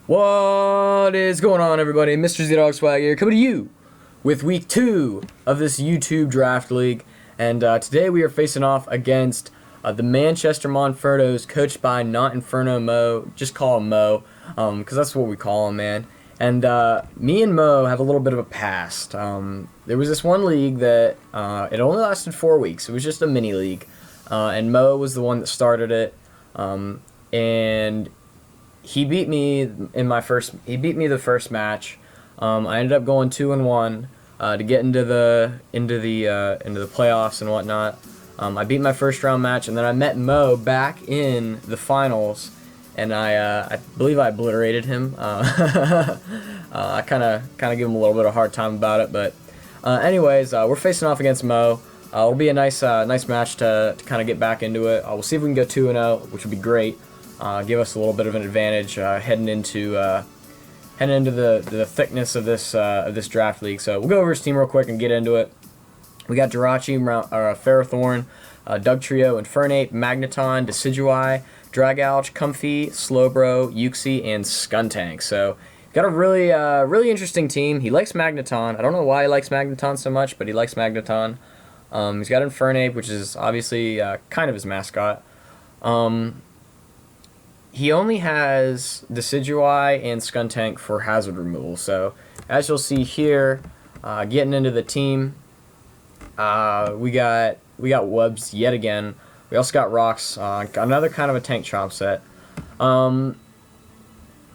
What is going on, everybody? Mr. Z-Dog Swag here, coming to you with week 2 of this YouTube Draft League. And today we are facing off against the Manchester Monfernos, coached by NotInfernoMo. Just call him Mo, because that's what we call him, man. And me and Mo have a little bit of a past. There was this one league that it only lasted 4 weeks. It was just a mini league, and Mo was the one that started it. And he beat me in my first. He beat me the first match. I ended up going 2-1 to get into the playoffs and whatnot. I beat my first round match, and then I met Mo back in the finals, and I believe I obliterated him. I kind of give him a little bit of a hard time about it, but anyways, we're facing off against Mo. It'll be a nice match to kind of get back into it. We'll see if we can go 2-0, which would be great. Give us a little bit of an advantage heading into the thickness of this draft league. So we'll go over his team real quick and get into it. We got Jirachi, Ferrothorn, Dugtrio, Infernape, Magneton, Decidueye, Dragouch, Comfey, Slowbro, Uxie, and Skuntank. So got a really interesting team. He likes Magneton. I don't know why he likes Magneton so much, but he likes Magneton. He's got Infernape, which is obviously kind of his mascot. He only has Decidueye and Skuntank for hazard removal. So as you'll see here, getting into the team, we got Webs yet again. We also got Rocks, another kind of a tank chomp set.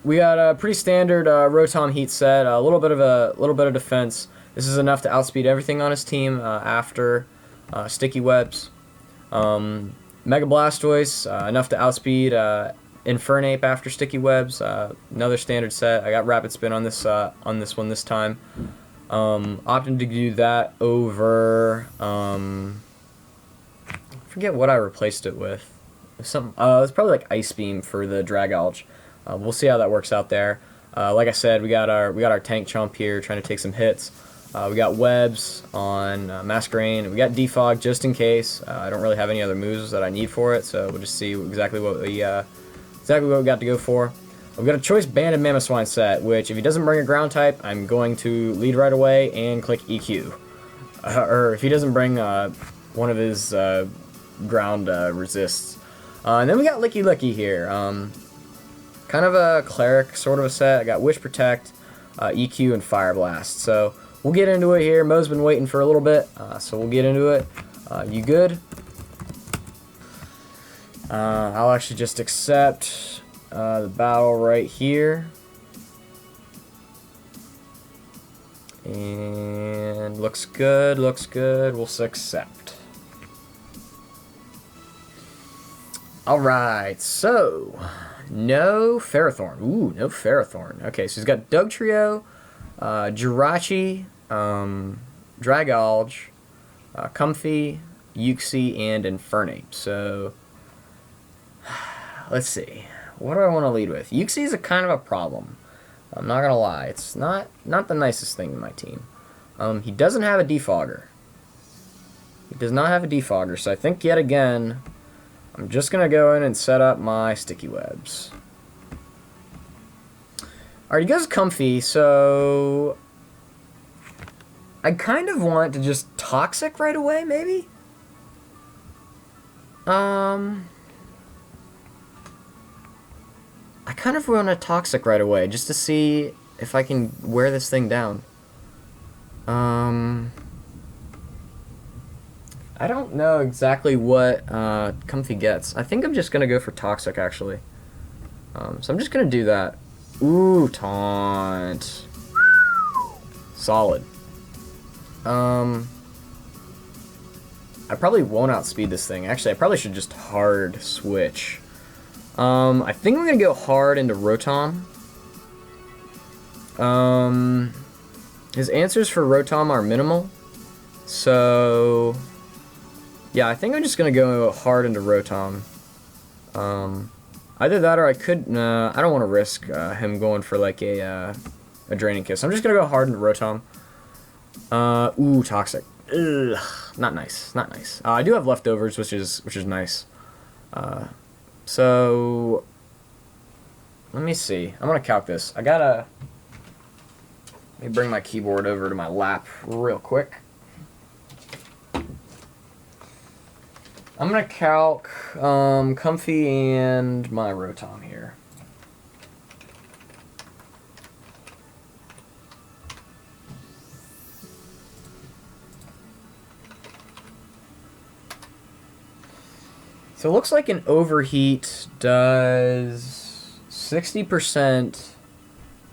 We got a pretty standard Rotom Heat set, a little bit of defense. This is enough to outspeed everything on his team after Sticky Webs. Mega Blastoise, enough to outspeed Infernape after Sticky Webs. Another standard set. I got Rapid Spin on this one this time. Opting to do that over. I forget what I replaced it with. It's probably like Ice Beam for the Dragouch. We'll see how that works out there. Like I said, we got our Tank Chomp here trying to take some hits. We got Webs on Masquerain. We got Defog just in case. I don't really have any other moves that I need for it, so we'll just see exactly what we got to go for. We've got a Choice Banded Mamoswine set, which if he doesn't bring a ground type, I'm going to lead right away and click EQ. Or if he doesn't bring one of his ground resists. And then we got Licky Licky here. Kind of a cleric sort of a set. I got Wish Protect, EQ, and Fire Blast. So we'll get into it here. Mo's been waiting for a little bit, so we'll get into it. You good? I'll actually just accept the battle right here. And looks good, we'll accept. Alright, so no Ferrothorn. Ooh, no Ferrothorn. Okay, so he's got Dugtrio, Jirachi, Dragouch, Comfey, Uxie, and Infernape. So let's see. What do I want to lead with? Uxie is a kind of a problem. I'm not gonna lie. It's not the nicest thing in my team. He doesn't have a defogger. He does not have a defogger, so I think yet again I'm just gonna go in and set up my Sticky Webs. Alright, he goes Comfey, so I kind of want to just Toxic right away, maybe? I kind of want a Toxic right away, just to see if I can wear this thing down. I don't know exactly what Comfey gets. I think I'm just going to go for Toxic, actually. So I'm just going to do that. Ooh, Taunt. Solid. I probably won't outspeed this thing. Actually, I probably should just hard switch. I think I'm going to go hard into Rotom. His answers for Rotom are minimal. So yeah, I think I'm just going to go hard into Rotom. Either that or I could... I don't want to risk him going for like a Draining Kiss. I'm just going to go hard into Rotom. Ooh, Toxic. Ugh, not nice. Not nice. I do have leftovers, which is nice. So let me see. I'm gonna calc this. Let me bring my keyboard over to my lap real quick. I'm gonna calc Comfy and my Rotom here. So it looks like an overheat does 60%,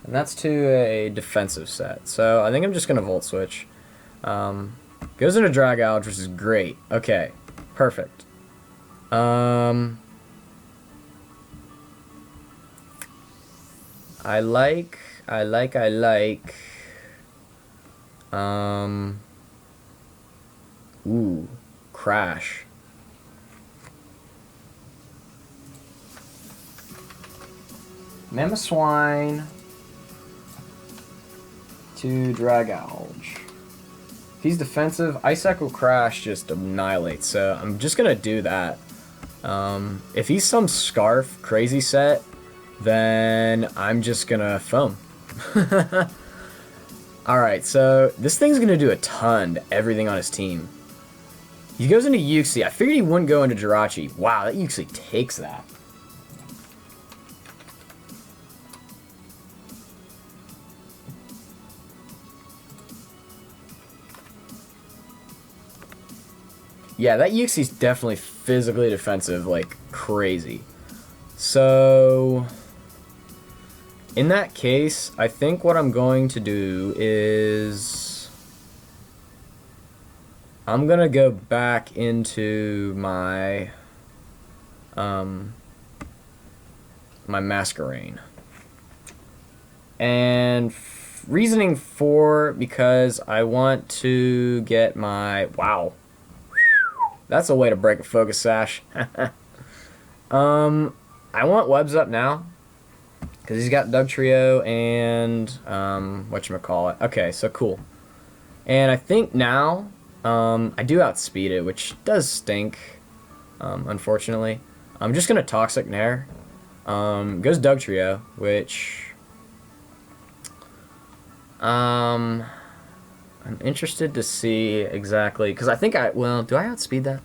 and that's to a defensive set. So I think I'm just gonna Volt Switch. Goes into Drag Gouge, which is great. Okay. Perfect. I like. Ooh, Crash. Mamoswine to Drag Gouge. If he's defensive, Ice Echo Crash just annihilates, so I'm just gonna do that. If he's some Scarf crazy set, then I'm just gonna Foam. Alright, so this thing's gonna do a ton to everything on his team. He goes into Uxie. I figured he wouldn't go into Jirachi. Wow, that Uxie takes that. Yeah, that Uxie's definitely physically defensive, like crazy. So, in that case, I think what I'm going to do is I'm gonna go back into my my Masquerain. And reasoning for, because I want to get my, wow. That's a way to break a focus sash. I want Webs up now, because he's got Dugtrio and whatchamacallit. Okay, so cool. And I think now I do outspeed it, which does stink, unfortunately. I'm just gonna Toxic Nair. Goes Dugtrio, which I'm interested to see exactly, because I think well, do I outspeed that?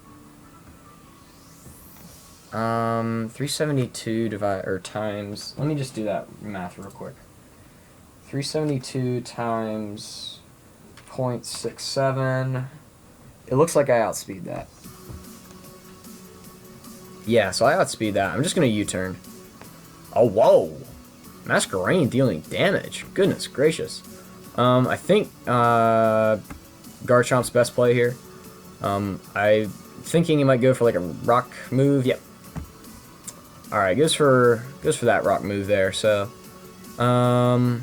372 times, let me just do that math real quick. 372 times 0.67. It looks like I outspeed that. Yeah, so I outspeed that. I'm just gonna U-turn. Oh, whoa! Masquerain dealing damage. Goodness gracious. I think Garchomp's best play here. I'm thinking he might go for like a rock move. Yep. All right, goes for that rock move there. So, I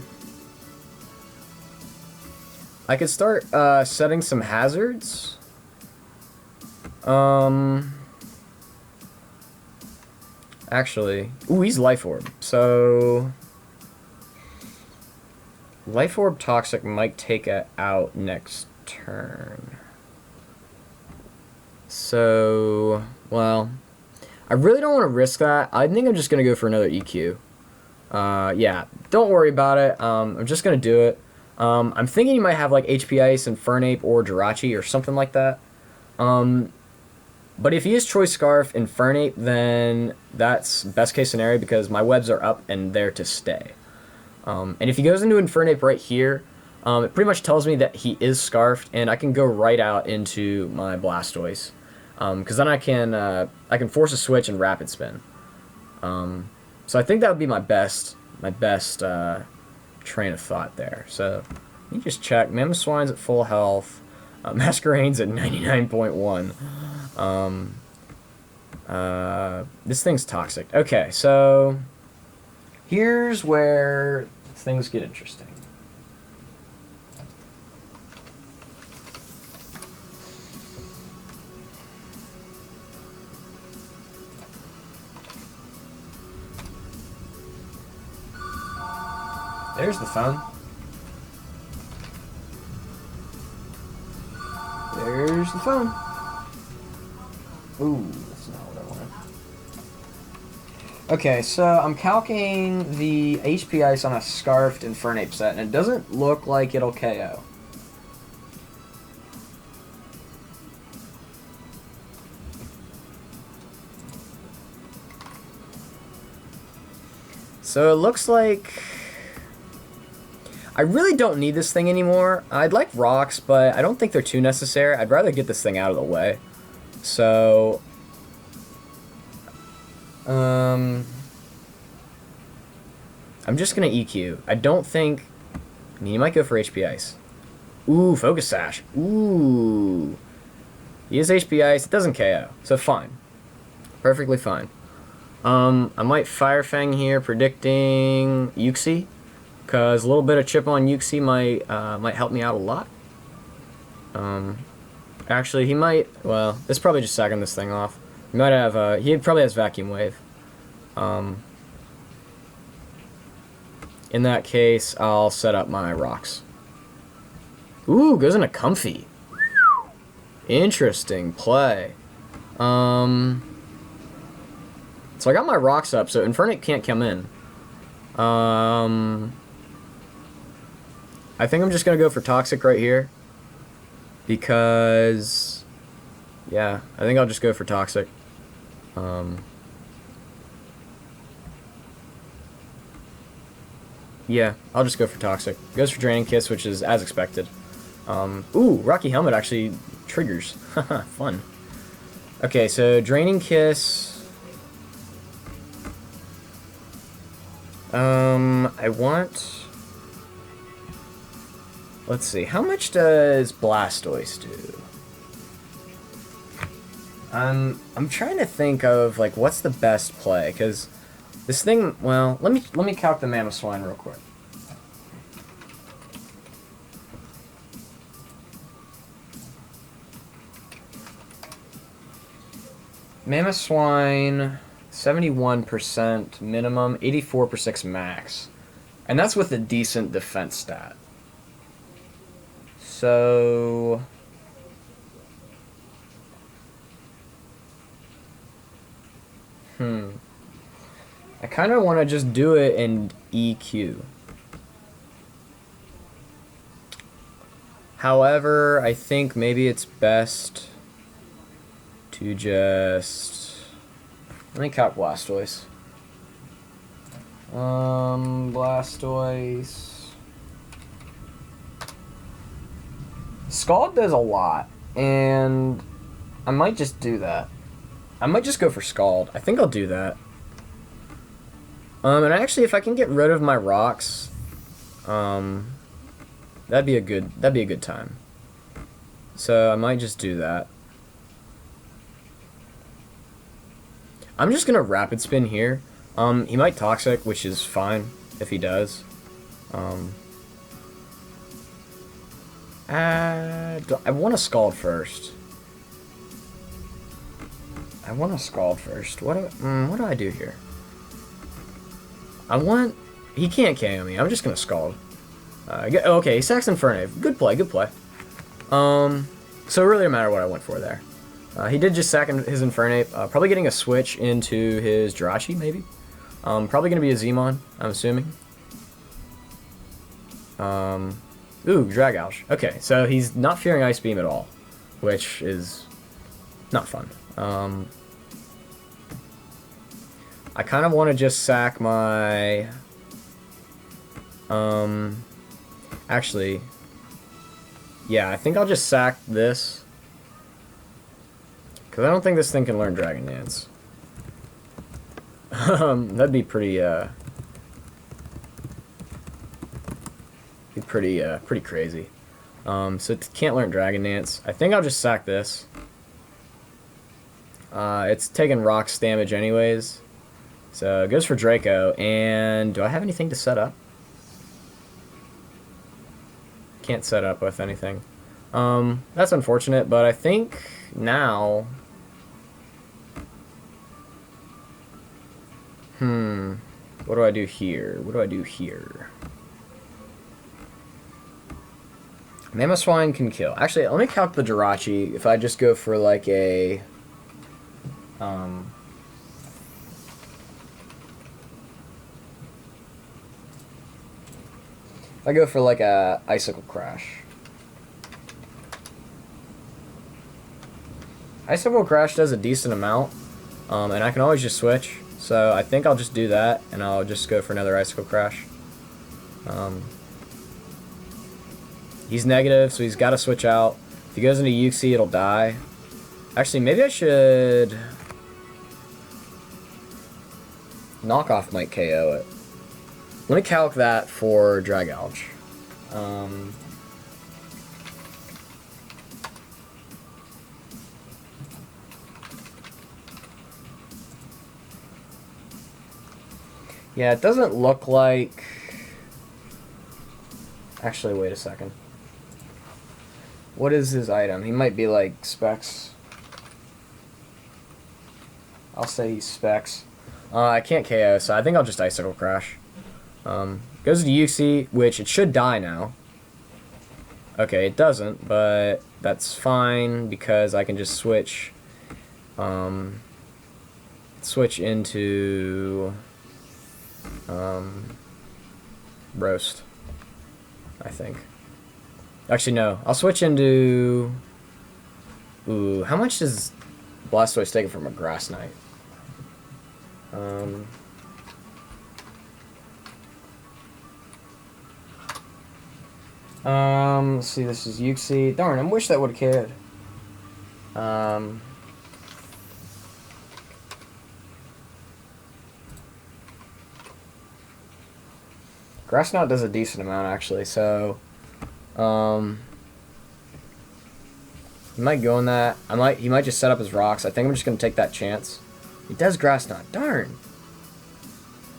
could start setting some hazards. Actually, ooh, he's Life Orb. So Life Orb Toxic might take it out next turn. So, well, I really don't want to risk that. I think I'm just going to go for another EQ. Yeah, don't worry about it. I'm just going to do it. I'm thinking he might have like HP Ice, Infernape, or Jirachi, or something like that. But if he has Choice Scarf, Infernape, then that's best case scenario because my webs are up and there to stay. And if he goes into Infernape right here, it pretty much tells me that he is Scarfed, and I can go right out into my Blastoise. Because then I can force a switch and Rapid Spin. So I think that would be my best train of thought there. So let me just check. Mamoswine's at full health. Masquerain's at 99.1. This thing's toxic. Okay, so here's where things get interesting. There's the phone. There's the phone. Ooh, that's not what I wanted. Okay, so I'm calcing the HP Ice on a Scarfed Infernape set, and it doesn't look like it'll KO. So it looks like I really don't need this thing anymore. I'd like rocks, but I don't think they're too necessary. I'd rather get this thing out of the way. So, I'm just gonna EQ. I don't think. I mean, he might go for HP Ice. Ooh, Focus Sash. Ooh. He is HP Ice. It doesn't KO, so fine. Perfectly fine. I might Fire Fang here, predicting Uxie, because a little bit of chip on Uxie might help me out a lot. Actually, he might. Well, it's probably just sacking this thing off. He might have. He probably has Vacuum Wave. In that case, I'll set up my rocks. Ooh, goes into Comfy. Interesting play. So I got my rocks up, so Infernape can't come in. I think I'm just gonna go for Toxic right here. Because, yeah, I think I'll just go for Toxic. Yeah, I'll just go for Toxic. Goes for Draining Kiss, which is as expected. Ooh, Rocky Helmet actually triggers. Fun. Okay, so Draining Kiss. I want... Let's see, how much does Blastoise do? I'm trying to think of, like, what's the best play, because this thing, well, let me calc the Mamoswine real quick. Mamoswine, 71% minimum, 84% max. And that's with a decent defense stat. So... I kind of want to just do it in EQ. However, I think maybe it's best to just... Let me calc Blastoise. Blastoise... Scald does a lot, and I might just do that. I might just go for Scald. I think I'll do that. And actually, if I can get rid of my rocks, that'd be a good time. So I might just do that. I'm just gonna Rapid Spin here. He might Toxic, which is fine if he does. I want to Scald first. What do I do here? He can't KO me. I'm just gonna Scald. Okay, sacks Infernape. Good play. So it really didn't matter what I went for there. He did just sack his Infernape. Probably getting a switch into his Jirachi, maybe. Probably gonna be a Zmon, I'm assuming. Ooh, Dragouch. Okay, so he's not fearing Ice Beam at all, which is not fun. I kind of want to just sack my... Actually... Yeah, I think I'll just sack this. Because I don't think this thing can learn Dragon Dance. That'd be pretty, pretty crazy. So it can't learn Dragon Dance. I think I'll just sack this. It's taking Rocks damage anyways. So it goes for Draco, and do I have anything to set up? Can't set up with anything. That's unfortunate, but I think now... What do I do here? Mamoswine can kill. Actually, let me calc the Jirachi if I just go for like a... If I go for like a Icicle Crash. Icicle Crash does a decent amount, and I can always just switch. So I think I'll just do that, and I'll just go for another Icicle Crash. He's negative, so he's got to switch out. If he goes into Uxie, it'll die. Actually, maybe I should... Knockoff might KO it. Let me calc that for Dry Gouge. Yeah, it doesn't look like... Actually, wait a second. What is his item? He might be like Specs. I'll say he's Specs. I can't KO, so I think I'll just Icicle Crash. Goes to Uxie, which it should die now. Okay, it doesn't, but that's fine because I can just switch. Switch into Roast, I think. Actually, no. I'll switch into... Ooh, how much does Blastoise take from a Grass Knight? Let's see, this is Uxie. Darn, I wish that would have cared. Grass Knot does a decent amount, actually, so... he might go in that. He might just set up his rocks. I think I'm just going to take that chance. He does Grass Knot. Darn.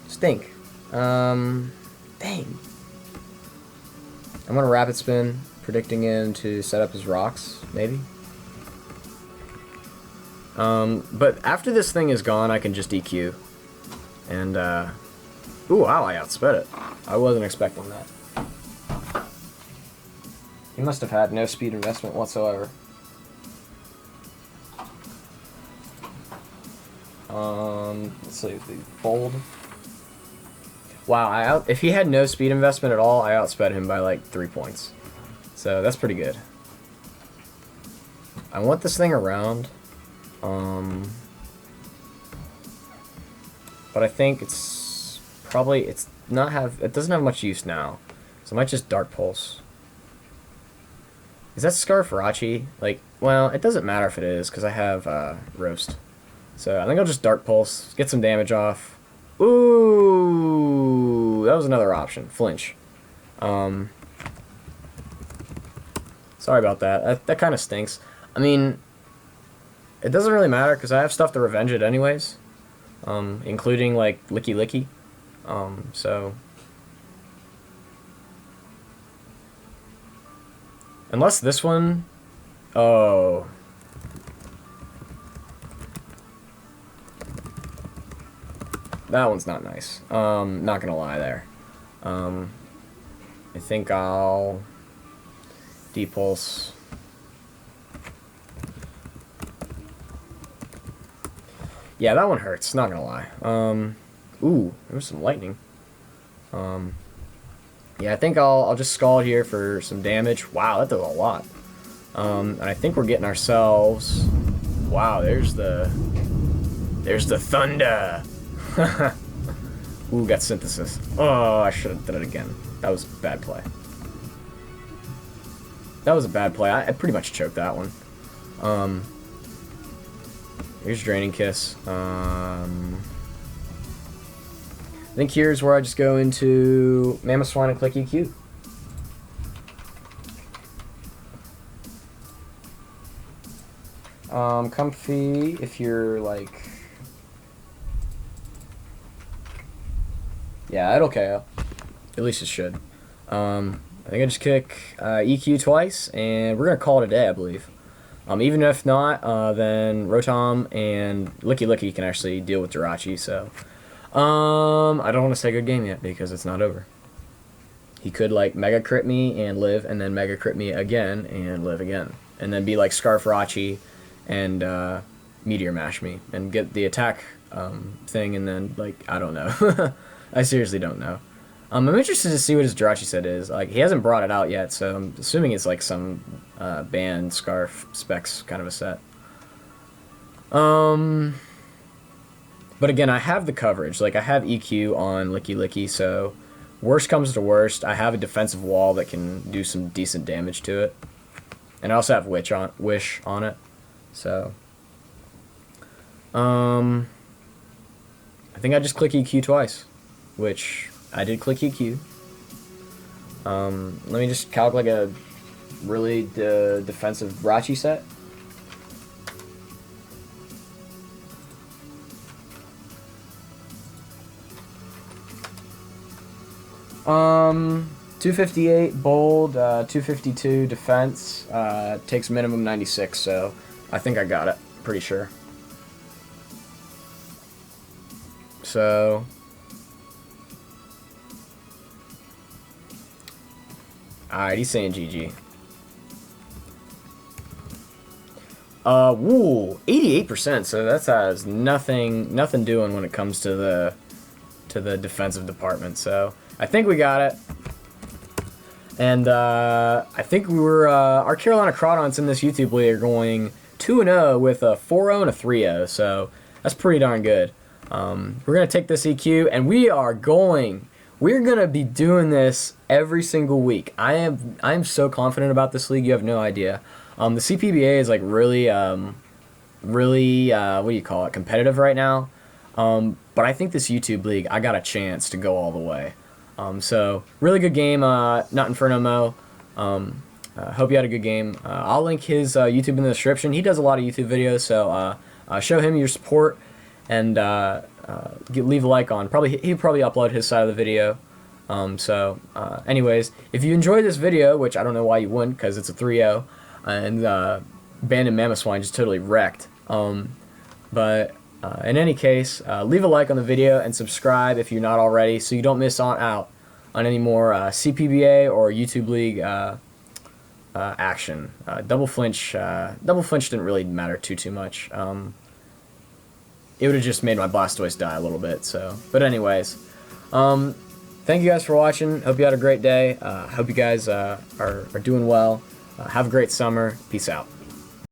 Stink. Dang. I'm going to Rapid Spin, predicting him to set up his rocks, maybe. But after this thing is gone, I can just EQ. And, ooh, wow, I outsped it. I wasn't expecting that. He must have had no speed investment whatsoever. Let's see, the fold. Wow, if he had no speed investment at all, I outsped him by like 3 points. So that's pretty good. I want this thing around. But I think it's probably it doesn't have much use now. So I might just Dark Pulse. Is that Scarfarachi? Like, well, it doesn't matter if it is, because I have Roast. So I think I'll just Dark Pulse, get some damage off. Ooh, that was another option. Flinch. Sorry about that. That kind of stinks. I mean, it doesn't really matter, because I have stuff to revenge it anyways. Including, like, Licky Licky. So... Unless this one... Oh. That one's not nice. Not gonna lie there. I think I'll... Depulse. Yeah, that one hurts, not gonna lie. Ooh, there was some lightning. Yeah, I think I'll just Scald here for some damage. Wow, that does a lot. And I think we're getting ourselves... Wow, there's the thunder. Ooh, got Synthesis. Oh, I should have done it again. That was a bad play. That was a bad play. I pretty much choked that one. Here's Draining Kiss. I think here's where I just go into Mamoswine and click EQ. Comfy, if you're like... Yeah, it'll KO. At least it should. I think I just kick EQ twice, and we're going to call it a day, I believe. Even if not, then Rotom and Licky Licky can actually deal with Jirachi, so... I don't want to say good game yet, because it's not over. He could, like, Mega Crit me and live, and then Mega Crit me again and live again. And then be like Scarfarachi and Meteor Mash me, and get the attack thing, and then, like, I don't know. I seriously don't know. I'm interested to see what his Jirachi set is. Like, he hasn't brought it out yet, so I'm assuming it's like some band, scarf, specs kind of a set. But again, I have the coverage. Like, I have EQ on Licky Licky, so worst comes to worst, I have a defensive wall that can do some decent damage to it. And I also have Wish on it. So, I think I just click EQ twice, which I did click EQ. Let me just calculate a really defensive Rachi set. 258 bold, 252 defense, takes minimum 96, so I think I got it, pretty sure. So, alright, he's saying GG. Woo, 88%, so that has nothing doing when it comes to the defensive department, so I think we got it. And I think we were our Carolina Crawdons in this YouTube league are going 2-0 with a 4-0 and a 3-0, so that's pretty darn good. We're gonna take this EQ, and we're gonna be doing this every single week. I'm so confident about this league, you have no idea. The CPBA is like really what do you call it, competitive right now. But I think this YouTube league, I got a chance to go all the way. So, really good game, NotInfernoMo. Hope you had a good game. I'll link his YouTube in the description. He does a lot of YouTube videos, so show him your support and leave a like on. He'll probably upload his side of the video. Anyways, if you enjoyed this video, which I don't know why you wouldn't, because it's a 3-0, and Abandoned Mamoswine just totally wrecked. In any case, leave a like on the video and subscribe if you're not already, so you don't miss out on any more CPBA or YouTube League action. Double flinch didn't really matter too much. It would have just made my Blastoise die a little bit. So, but anyways, thank you guys for watching. Hope you had a great day. Hope you guys are doing well. Have a great summer. Peace out.